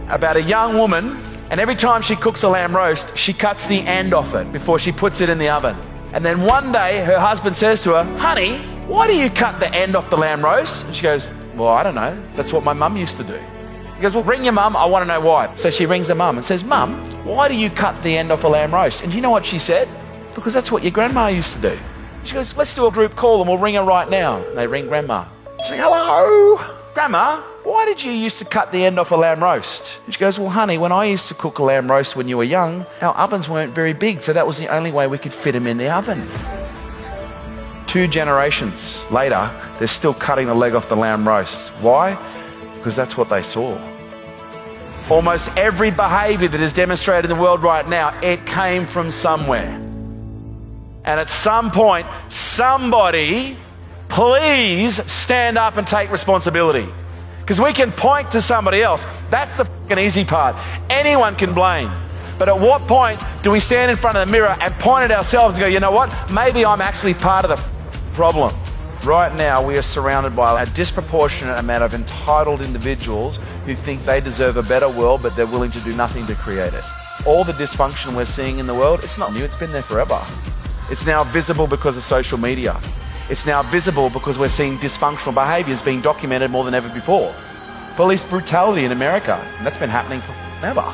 about a young woman, and every time she cooks a lamb roast, she cuts the end off it before she puts it in the oven. And then one day her husband says to her, "Honey, why do you cut the end off the lamb roast?" And she goes, "Well, I don't know. That's what my mum used to do." He goes, "Well, ring your mum. I want to know why." So she rings her mum and says, "Mum, why do you cut the end off a lamb roast?" And do you know what she said? "Because that's what your grandma used to do." She goes, "Let's do a group call and we'll ring her right now." And they ring Grandma. She goes, "Hello, Grandma, why did you used to cut the end off a lamb roast?" And she goes, "Well, honey, when I used to cook a lamb roast when you were young, our ovens weren't very big, so that was the only way we could fit them in the oven." 2 generations later, they're still cutting the leg off the lamb roast. Why? Because that's what they saw. Almost every behavior that is demonstrated in the world right now, it came from somewhere. And at some point, somebody, please stand up and take responsibility. Because we can point to somebody else. That's the fucking easy part. Anyone can blame. But at what point do we stand in front of the mirror and point at ourselves and go, "You know what? Maybe I'm actually part of the problem." Right now, we are surrounded by a disproportionate amount of entitled individuals who think they deserve a better world, but they're willing to do nothing to create it. All the dysfunction we're seeing in the world, it's not new, it's been there forever. It's now visible because of social media. It's now visible because we're seeing dysfunctional behaviors being documented more than ever before. Police brutality in America, and that's been happening forever.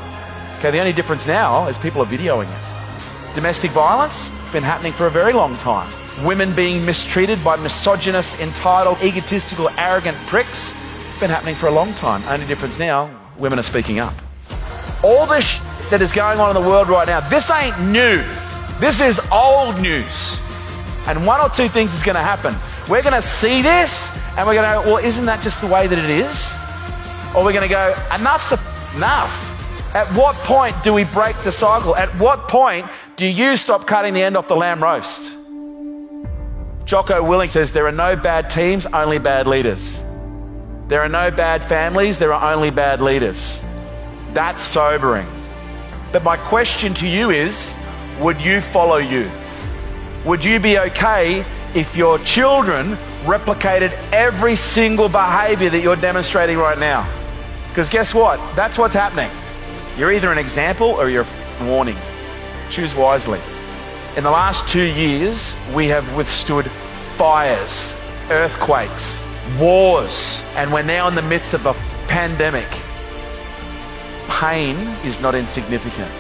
Okay, the only difference now is people are videoing it. Domestic violence, it's been happening for a very long time. Women being mistreated by misogynist, entitled, egotistical, arrogant pricks, it's been happening for a long time. Only difference now, women are speaking up. All this that is going on in the world right now, this ain't new. This is old news. And one or two things is going to happen. We're going to see this and we're going to go, "Well, isn't that just the way that it is?" Or we're going to go, "Enough's enough." At what point do we break the cycle? At what point do you stop cutting the end off the lamb roast? Jocko Willing says there are no bad teams, only bad leaders. There are no bad families, there are only bad leaders. That's sobering. But my question to you is, would you follow you? Would you be okay if your children replicated every single behavior that you're demonstrating right now? Because guess what? That's what's happening. You're either an example or you're a warning. Choose wisely. In the last 2 years, we have withstood fires, earthquakes, wars, and we're now in the midst of a pandemic. Pain is not insignificant.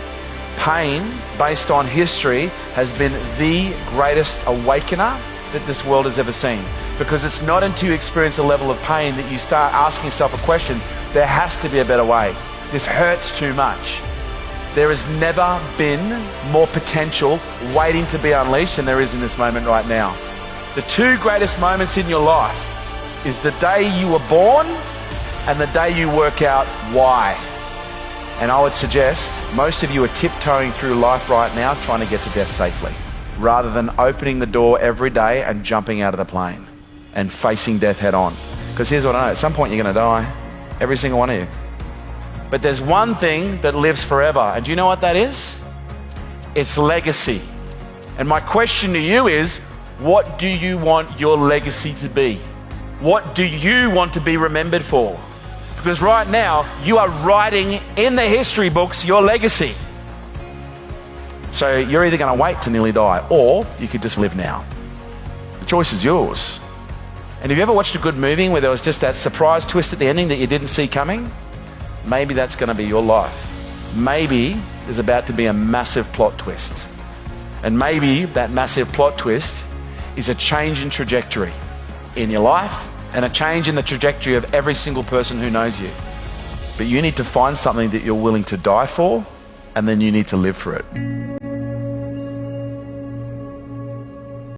Pain, based on history, has been the greatest awakener that this world has ever seen. Because it's not until you experience a level of pain that you start asking yourself a question, there has to be a better way. This hurts too much. There has never been more potential waiting to be unleashed than there is in this moment right now. The 2 greatest moments in your life is the day you were born and the day you work out why. And I would suggest most of you are tiptoeing through life right now trying to get to death safely, rather than opening the door every day and jumping out of the plane and facing death head on. Because here's what I know, at some point you're going to die, every single one of you. But there's one thing that lives forever. And do you know what that is? It's legacy. And my question to you is, what do you want your legacy to be? What do you want to be remembered for? Because right now, you are writing in the history books your legacy. So you're either going to wait to nearly die, or you could just live now. The choice is yours. And have you ever watched a good movie where there was just that surprise twist at the ending that you didn't see coming? Maybe that's going to be your life. Maybe there's about to be a massive plot twist. And maybe that massive plot twist is a change in trajectory in your life and a change in the trajectory of every single person who knows you. But you need to find something that you're willing to die for, and then you need to live for it.